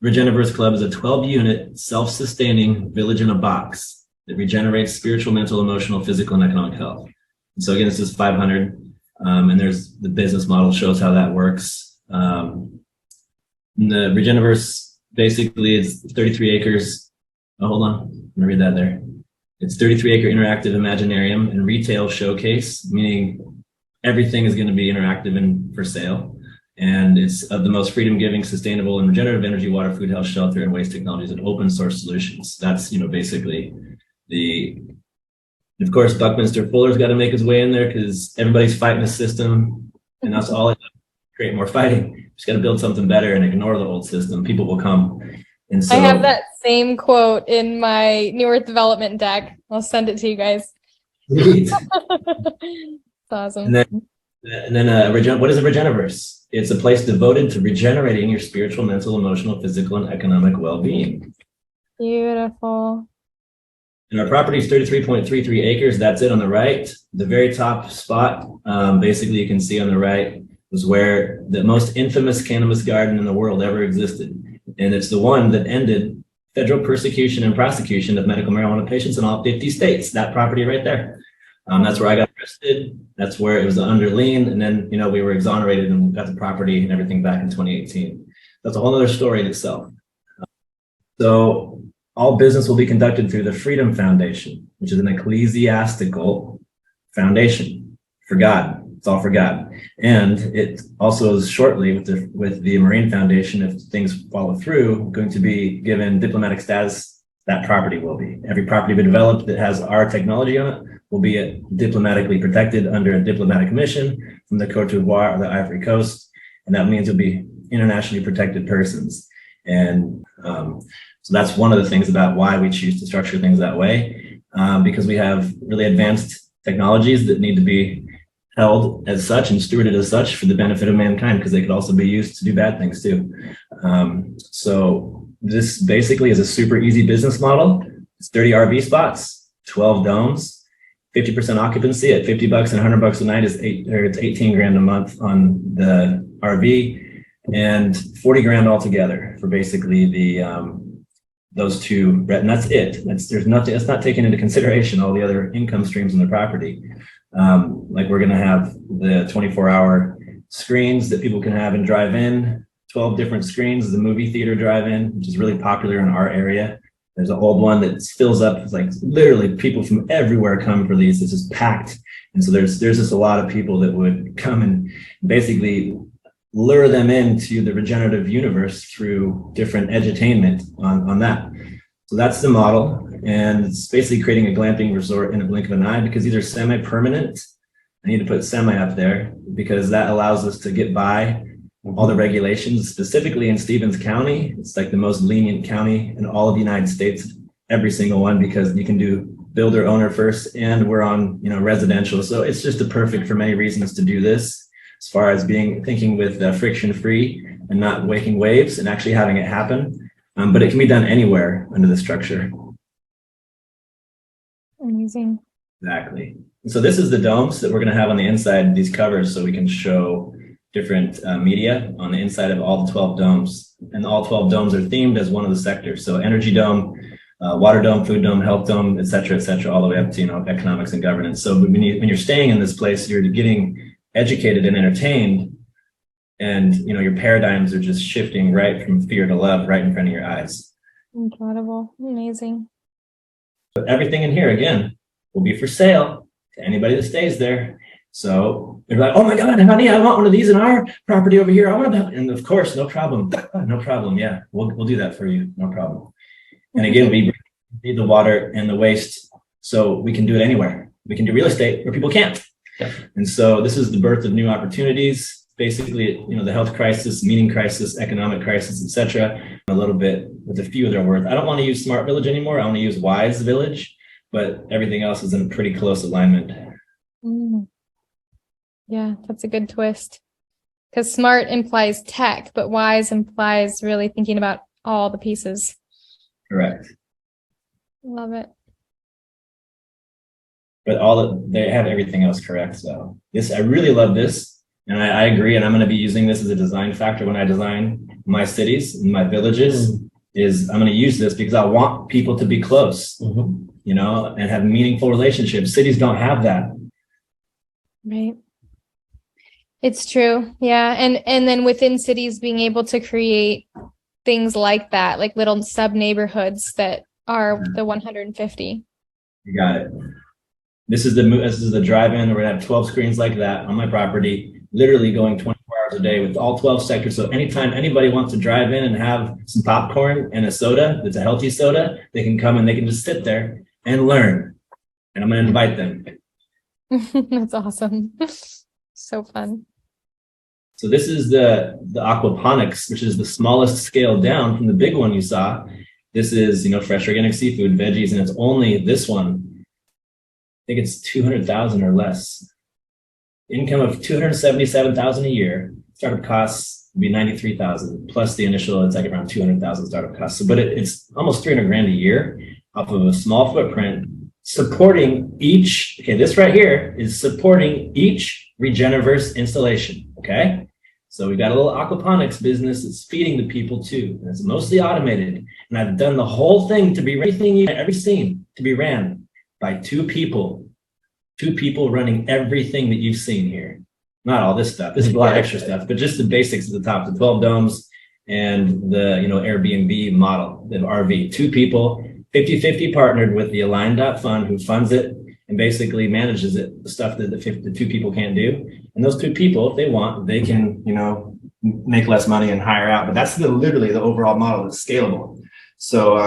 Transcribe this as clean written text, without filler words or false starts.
Regeneverse Club is a 12-unit, self-sustaining village in a box that regenerates spiritual, mental, emotional, physical, and economic health. And so again, this is 500, and there's the business model shows how that works. The Regeneverse basically is 33 acres. Oh, hold on, let me read that there. It's 33-acre interactive imaginarium and retail showcase, meaning everything is going to be interactive and for sale. And it's of the most freedom-giving, sustainable, and regenerative energy, water, food, health, shelter, and waste technologies and open source solutions. That's, basically of course, Buckminster Fuller's got to make his way in there because everybody's fighting the system, and that's all it does, create more fighting. Just got to build something better and ignore the old system. People will come. And so I have that same quote in my New Earth Development deck. I'll send it to you guys. Sweet. It's awesome. And then what is a Regeneverse? It's a place devoted to regenerating your spiritual, mental, emotional, physical, and economic well-being. Beautiful. And our property is 33.33 acres. That's it on the right. The very top spot, basically you can see on the right, was where the most infamous cannabis garden in the world ever existed. And it's the one that ended federal persecution and prosecution of medical marijuana patients in all 50 states. That property right there. That's where I got arrested. That's where it was under lien. And then, we were exonerated and got the property and everything back in 2018. That's a whole other story in itself. So all business will be conducted through the Freedom Foundation, which is an ecclesiastical foundation for God. It's all for God. And it also is shortly with the Marine Foundation, if things follow through, going to be given diplomatic status. That property will be. Every property we develop that has our technology on it will be diplomatically protected under a diplomatic mission from the Côte d'Ivoire or the Ivory Coast. And that means it'll be internationally protected persons. And so that's one of the things about why we choose to structure things that way, because we have really advanced technologies that need to be held as such and stewarded as such for the benefit of mankind, because they could also be used to do bad things too. So this basically is a super easy business model. It's 30 RV spots, 12 domes, 50% occupancy at $50 and $100 a night it's 18 grand a month on the RV, and 40 grand altogether for basically those two, and that's it. There's nothing. It's not taking into consideration all the other income streams in the property. Like we're going to have the 24-hour screens that people can have and drive in. 12 different screens, the movie theater drive-in, which is really popular in our area. There's an old one that fills up. It's like literally people from everywhere come for these. It's just packed. And so there's just a lot of people that would come and basically lure them into the regenerative universe through different edutainment on that. So that's the model. And it's basically creating a glamping resort in a blink of an eye, because these are semi-permanent. I need to put semi up there because that allows us to get by all the regulations, specifically in Stevens County. It's like the most lenient county in all of the United States, every single one, because you can do builder owner first, and we're on residential. So it's just perfect for many reasons to do this, as far as thinking with friction free and not waking waves and actually having it happen. But it can be done anywhere under the structure. Amazing. Exactly. So this is the domes that we're going to have on the inside, these covers, so we can show different media on the inside of all the 12 domes. And all 12 domes are themed as one of the sectors. So energy dome, water dome, food dome, health dome, et cetera, all the way up to economics and governance. So when you're staying in this place, you're getting educated and entertained, and your paradigms are just shifting right from fear to love right in front of your eyes. Incredible. Amazing. But everything in here, again, will be for sale to anybody that stays there. So they're like, oh my God, honey, I want one of these in our property over here. I want that. And of course, no problem. No problem. Yeah, we'll do that for you. No problem. And again, we need the water and the waste, so we can do it anywhere. We can do real estate where people can't. And so this is the birth of new opportunities. Basically, the health crisis, meaning crisis, economic crisis, etc. A little bit with a few of their words. I don't want to use Smart Village anymore. I want to use Wise Village, but everything else is in pretty close alignment. Yeah, that's a good twist. Because smart implies tech, but wise implies really thinking about all the pieces. Correct. Love it. But they have everything else correct. So I really love this. And I agree. And I'm going to be using this as a design factor when I design my cities and my villages is I'm going to use this because I want people to be close, you know, and have meaningful relationships. Cities don't have that. Right. It's true. Yeah. And then within cities being able to create things like that, like little sub neighborhoods that are the 150. You got it. This is the drive-in. We're gonna have 12 screens like that on my property, literally going 24 hours a day with all 12 sectors. So anytime anybody wants to drive in and have some popcorn and a soda that's a healthy soda, they can come and they can just sit there and learn. And I'm gonna invite them. That's awesome. So fun. So this is the aquaponics, which is the smallest scale down from the big one you saw. This is, you know, fresh organic seafood, veggies, and it's only this one. I think it's 200,000 or less. Income of 277,000 a year. Startup costs would be 93,000 plus the initial. It's like around 200,000 startup costs. So, but it's almost 300 grand a year off of a small footprint, supporting each. Okay, this right here is supporting each Regeneverse installation. Okay. So we've got a little aquaponics business that's feeding the people too. And it's mostly automated. And I've done the whole thing to be every scene to be ran by two people running everything that you've seen here. Not all this stuff. This is a lot of extra stuff, but just the basics at the top, the 12 domes and the, you know, Airbnb model, the RV, two people, 50-50 partnered with the Align.fund who funds it and basically manages it, the stuff that the two people can't do. And those two people, if they want, they can, you know, make less money and hire out. But that's literally the overall model that's scalable. So